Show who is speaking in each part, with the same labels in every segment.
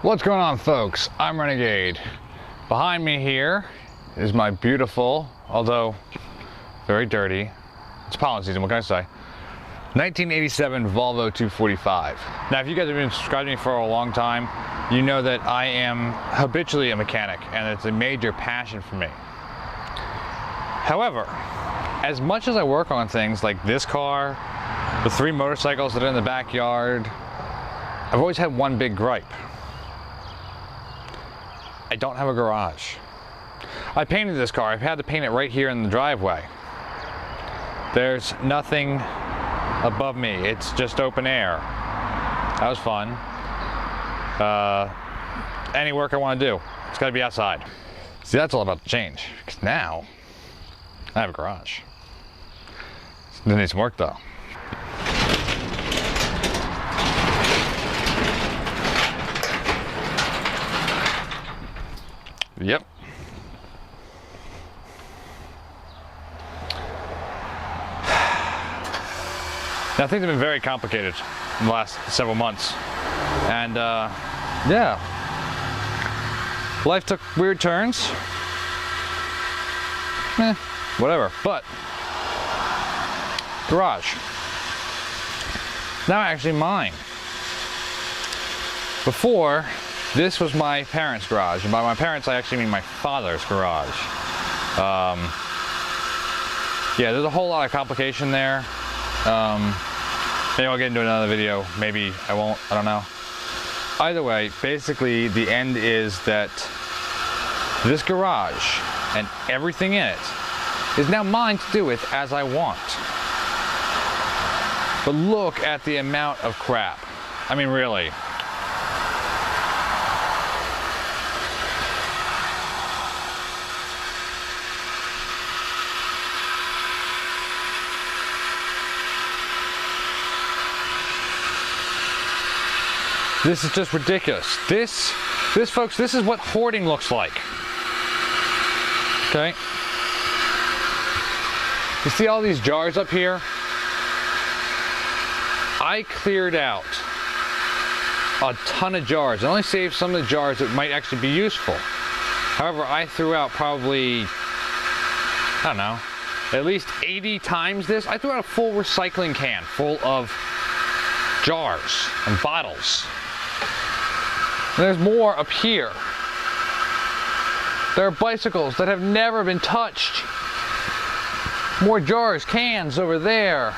Speaker 1: What's going on, folks? I'm Renegade. Behind me here is my beautiful, although very dirty, it's pollen season, what can I say, 1987 Volvo 245. Now, if you guys have been subscribing to me for a long time, you know that I am habitually a mechanic, and it's a major passion for me. However, as much as I work on things like this car, the 3 motorcycles that are in the backyard, I've always had one big gripe. I don't have a garage. I painted this car. I've had to paint it right here in the driveway. There's nothing above me. It's just open air. That was fun. Any work I want to do, it's got to be outside. See, that's all about to change. Because now, I have a garage. It needs some work though. Yep. Now, things have been very complicated in the last several months. And, yeah. Life took weird turns. Whatever. But, garage. Now actually mine. Before, this was my parents' garage, and by my parents I actually mean my father's garage. Yeah, there's a whole lot of complication there. Maybe I'll get into another video, maybe I won't, I don't know. Either way, basically the end is that this garage and everything in it is now mine to do with as I want. But look at the amount of crap. I mean, really. This is just ridiculous. This folks, this is what hoarding looks like. Okay? You see all these jars up here? I cleared out a ton of jars. I only saved some of the jars that might actually be useful. However, I threw out probably, I don't know, at least 80 times this. I threw out a full recycling can full of jars and bottles. And there's more up here. There are bicycles that have never been touched. More jars, cans over there.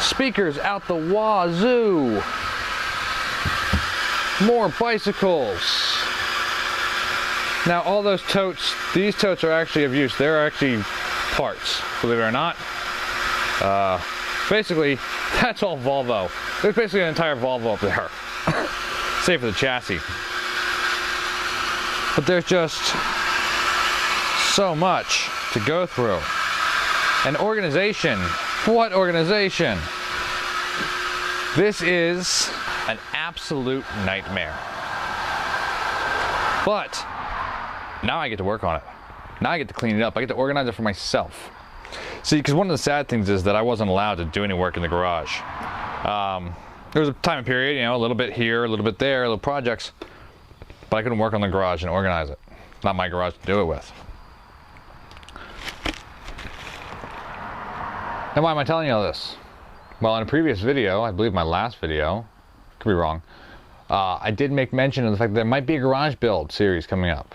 Speaker 1: Speakers out the wazoo. More bicycles. Now all those totes, these totes are actually of use. They're actually parts, believe it or not. Basically, that's all Volvo. There's basically an entire Volvo up there. Save for the chassis. But there's just so much to go through. And organization. What organization? This is an absolute nightmare. But now I get to work on it. Now I get to clean it up. I get to organize it for myself. See, because one of the sad things is that I wasn't allowed to do any work in the garage. There was a time period, you know, a little bit here, a little bit there, little projects, but I couldn't work on the garage and organize it. Not my garage to do it with. And why am I telling you all this? Well, in a previous video, I believe my last video, could be wrong, I did make mention of the fact that there might be a garage build series coming up.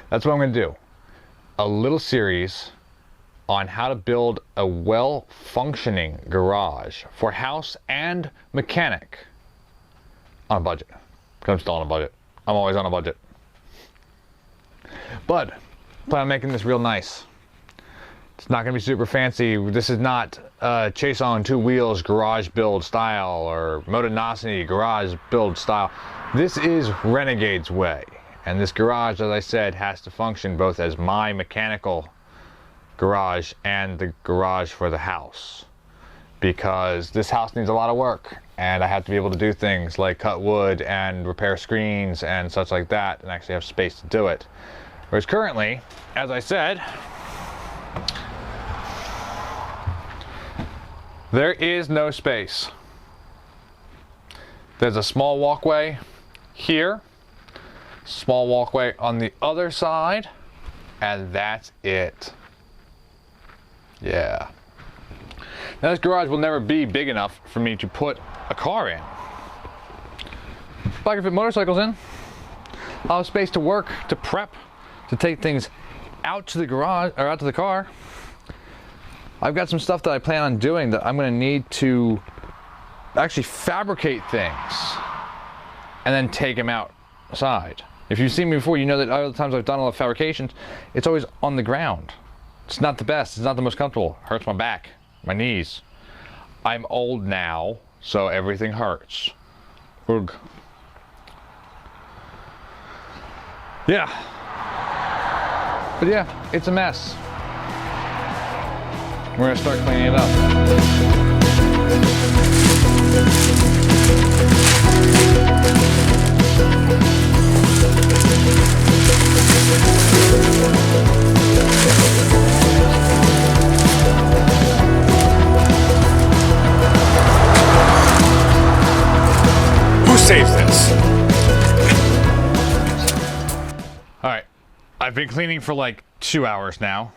Speaker 1: That's what I'm going to do. A little series on how to build a well-functioning garage for house and mechanic on a budget. Because I'm still on a budget. I'm always on a budget. But I plan on making this real nice. It's not going to be super fancy. This is not Chase on 2 wheels garage build style or Motonosity garage build style. This is Renegade's way. And this garage, as I said, has to function both as my mechanical garage and the garage for the house, because this house needs a lot of work and I have to be able to do things like cut wood and repair screens and such like that and actually have space to do it. Whereas currently, as I said, there is no space. There's a small walkway here, small walkway on the other side, and that's it. Yeah. Now this garage will never be big enough for me to put a car in. If I can fit motorcycles in, I'll have space to work, to prep, to take things out to the garage, or out to the car. I've got some stuff that I plan on doing that I'm going to need to actually fabricate things and then take them outside. If you've seen me before, you know that other times I've done a lot of fabrications, it's always on the ground. It's not the best, it's not the most comfortable. It hurts my back, my knees. I'm old now, so everything hurts. Ugh. Yeah. But yeah, it's a mess. We're gonna start cleaning it up.
Speaker 2: Who saves this?
Speaker 1: All right, I've been cleaning for like 2 hours now.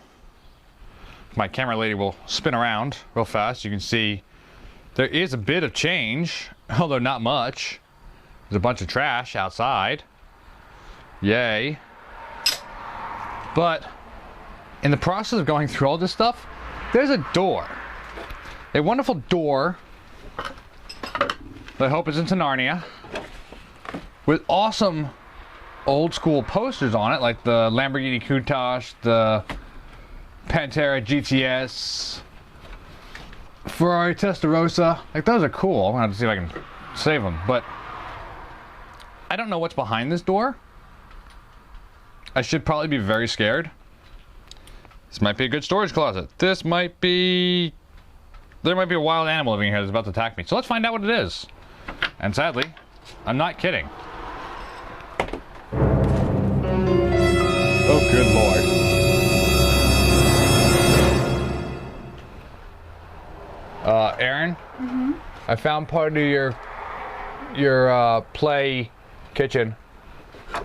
Speaker 1: My camera lady will spin around real fast. You can see there is a bit of change, although not much. There's a bunch of trash outside. Yay. But in the process of going through all this stuff, there's a door. A wonderful door that I hope is into Narnia, with awesome old school posters on it, like the Lamborghini Countach, the Pantera GTS, Ferrari Testarossa. Like, those are cool. I'm gonna have to see if I can save them, but I don't know what's behind this door. I should probably be very scared. This might be a good storage closet. There might be a wild animal living here that's about to attack me. So let's find out what it is. And sadly, I'm not kidding. Oh, good Lord. Aaron? Mm-hmm. I found part of your play kitchen.
Speaker 3: Are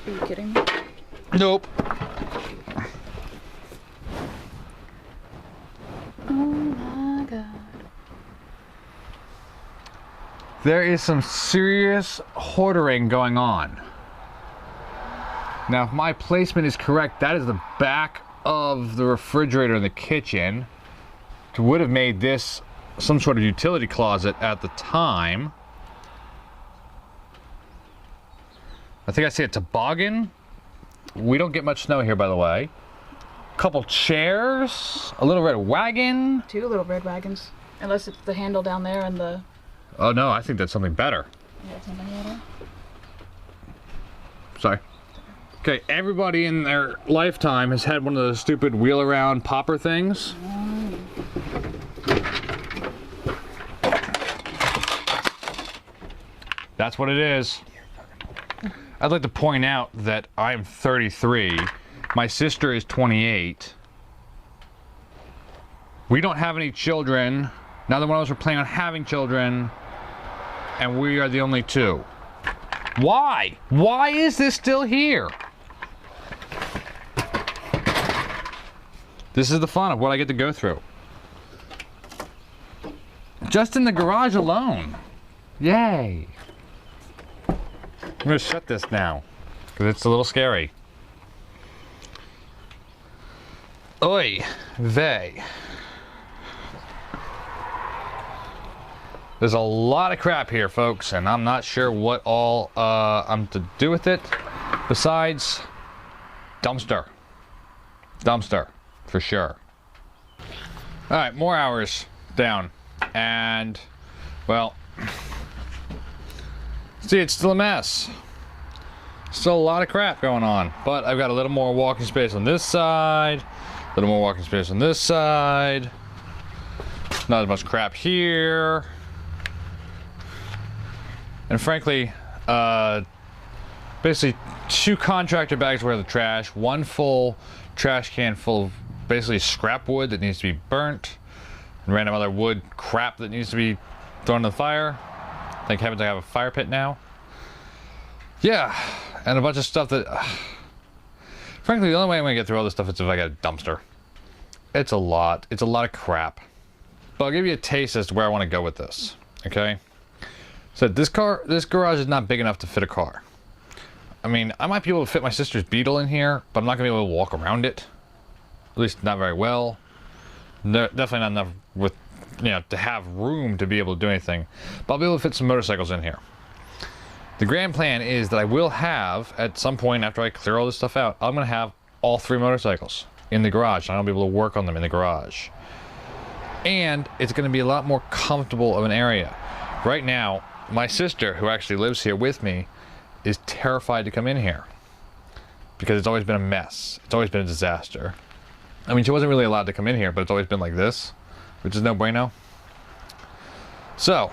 Speaker 3: you kidding me?
Speaker 1: Nope.
Speaker 3: Oh my God.
Speaker 1: There is some serious hoarding going on. Now, if my placement is correct, that is the back of the refrigerator in the kitchen. It would have made this some sort of utility closet at the time. I think I see a toboggan. We don't get much snow here, by the way. A couple chairs, a little red wagon.
Speaker 3: 2 little red wagons. Unless it's the handle down there and the...
Speaker 1: Oh no, I think that's something better.
Speaker 3: Yeah, something better.
Speaker 1: Sorry. Okay, everybody in their lifetime has had one of those stupid wheel around popper things. That's what it is. I'd like to point out that I'm 33. My sister is 28. We don't have any children. Neither one of us are planning on having children. And we are the only 2. Why? Why is this still here? This is the fun of what I get to go through. Just in the garage alone. Yay. I'm gonna shut this now, because it's a little scary. Oy vey. There's a lot of crap here, folks, and I'm not sure what all I'm to do with it, besides dumpster. Dumpster, for sure. Alright, more hours down, and, well, see, it's still a mess. Still a lot of crap going on, but I've got a little more walking space on this side, a little more walking space on this side, not as much crap here. And frankly, basically 2 contractor bags worth of trash, 1 full trash can full of basically scrap wood that needs to be burnt, and random other wood crap that needs to be thrown in the fire. Thank heavens I have a fire pit now. Yeah, and a bunch of stuff that... frankly, the only way I'm going to get through all this stuff is if I get a dumpster. It's a lot. It's a lot of crap. But I'll give you a taste as to where I want to go with this. Okay? So this garage is not big enough to fit a car. I mean, I might be able to fit my sister's Beetle in here, but I'm not going to be able to walk around it. At least not very well. No, definitely not enough with, you know, to have room to be able to do anything. But I'll be able to fit some motorcycles in here. The grand plan is that I will have, at some point after I clear all this stuff out, I'm going to have all 3 motorcycles in the garage. I'm going to be able to work on them in the garage. And it's going to be a lot more comfortable of an area. Right now, my sister, who actually lives here with me, is terrified to come in here. Because it's always been a mess. It's always been a disaster. I mean, she wasn't really allowed to come in here, but it's always been like this, which is no bueno. So,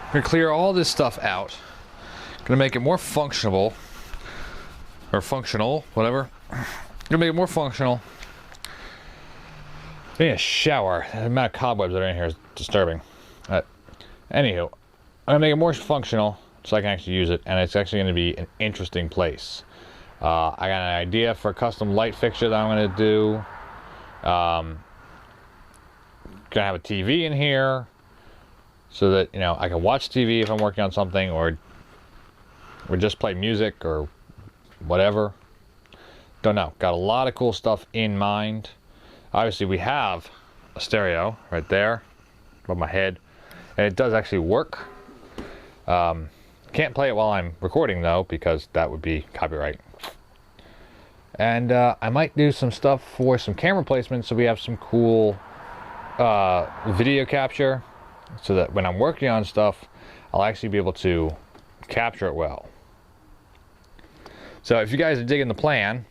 Speaker 1: I'm going to clear all this stuff out. Gonna make it more functional, or functional, whatever. Gonna make it more functional. I need a shower. The amount of cobwebs that are in here is disturbing. Anywho, I'm gonna make it more functional so I can actually use it, and it's actually gonna be an interesting place. I got an idea for a custom light fixture that I'm gonna do. Gonna have a TV in here so that, you know, I can watch TV if I'm working on something, or just play music or whatever. Don't know. Got a lot of cool stuff in mind. Obviously, we have a stereo right there above my head, and it does actually work. Can't play it while I'm recording though, because that would be copyright. And I might do some stuff for some camera placements so we have some cool video capture, so that when I'm working on stuff, I'll actually be able to capture it well. So if you guys are digging the plan,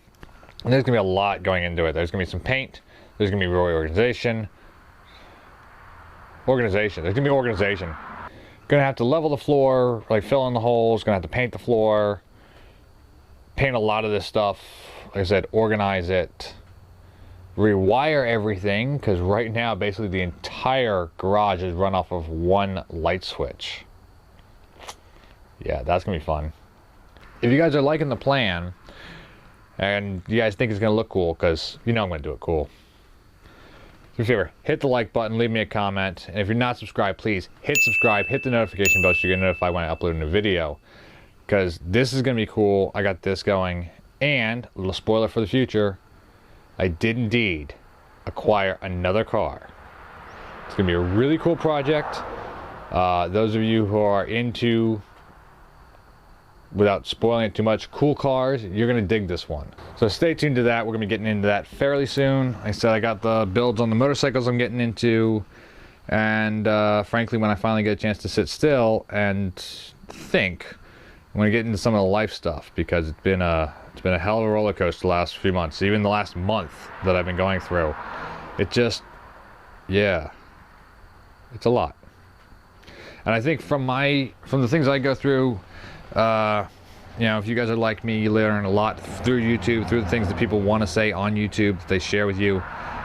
Speaker 1: there's gonna be a lot going into it. There's gonna be some paint, there's gonna be reorganization. There's gonna be organization. Gonna have to level the floor, like fill in the holes, gonna have to paint the floor, paint a lot of this stuff, like I said, organize it, rewire everything, because right now basically the entire garage is run off of one light switch. Yeah, that's gonna be fun. If you guys are liking the plan and you guys think it's gonna look cool, because you know I'm gonna do it cool, do me a favor, hit the like button, leave me a comment, and if you're not subscribed, please hit subscribe, hit the notification bell so you get notified when I upload a new video, because this is gonna be cool. I got this going, and a little spoiler for the future, I did indeed acquire another car. It's gonna be a really cool project. Those of you who are into, without spoiling it too much, cool cars, you're gonna dig this one. So stay tuned to that. We're gonna be getting into that fairly soon. Like I said, I got the builds on the motorcycles I'm getting into, and frankly, when I finally get a chance to sit still and think, I'm gonna get into some of the life stuff, because it's been a hell of a roller coaster the last few months, even the last month that I've been going through. It just, yeah, it's a lot. And I think from the things I go through, you know, if you guys are like me, you learn a lot through YouTube, through the things that people want to say on YouTube that they share with you.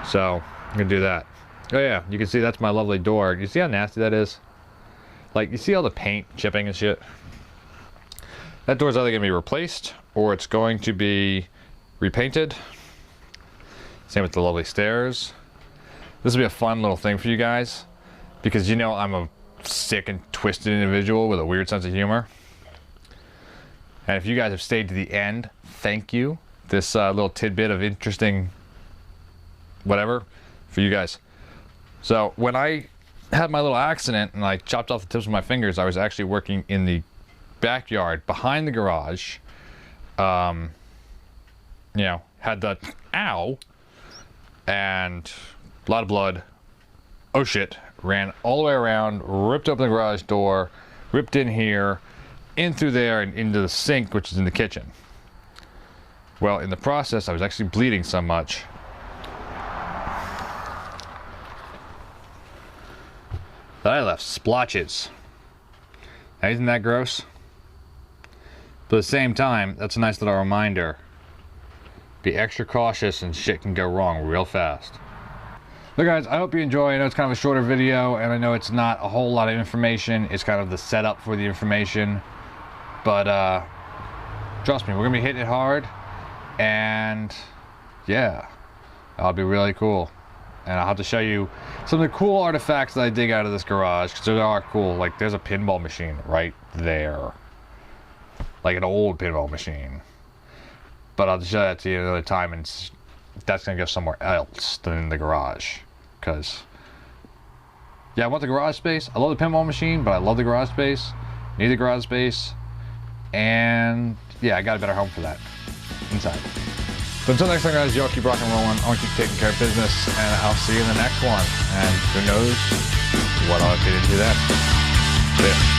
Speaker 1: So I'm gonna do that. Oh yeah, you can see that's my lovely door. You see how nasty that is? Like, you see all the paint chipping and shit? That door's either gonna be replaced or it's going to be repainted. Same with the lovely stairs. This will be a fun little thing for you guys, because you know I'm a sick and twisted individual with a weird sense of humor. And if you guys have stayed to the end, thank you. This little tidbit of interesting whatever for you guys. So when I had my little accident and I chopped off the tips of my fingers, I was actually working in the backyard behind the garage. You know, had the ow, and a lot of blood. Oh shit, ran all the way around, ripped open the garage door, ripped in here, in through there and into the sink, which is in the kitchen. Well, in the process, I was actually bleeding so much that I left splotches. Now, isn't that gross? But at the same time, that's a nice little reminder. Be extra cautious and shit can go wrong real fast. Look guys, I hope you enjoy. I know it's kind of a shorter video, and I know it's not a whole lot of information. It's kind of the setup for the information. But trust me, we're gonna be hitting it hard, and yeah, that'll be really cool. And I'll have to show you some of the cool artifacts that I dig out of this garage, because they are cool. Like, there's a pinball machine right there. Like an old pinball machine. But I'll show that to you another time, and that's going to go somewhere else than in the garage. Because, yeah, I want the garage space. I love the pinball machine, but I love the garage space. Need the garage space. And, yeah, I got a better home for that. Inside. So until next time, guys, y'all keep rocking and rolling. I want to keep taking care of business, and I'll see you in the next one. And who knows what I'll get into then. See ya.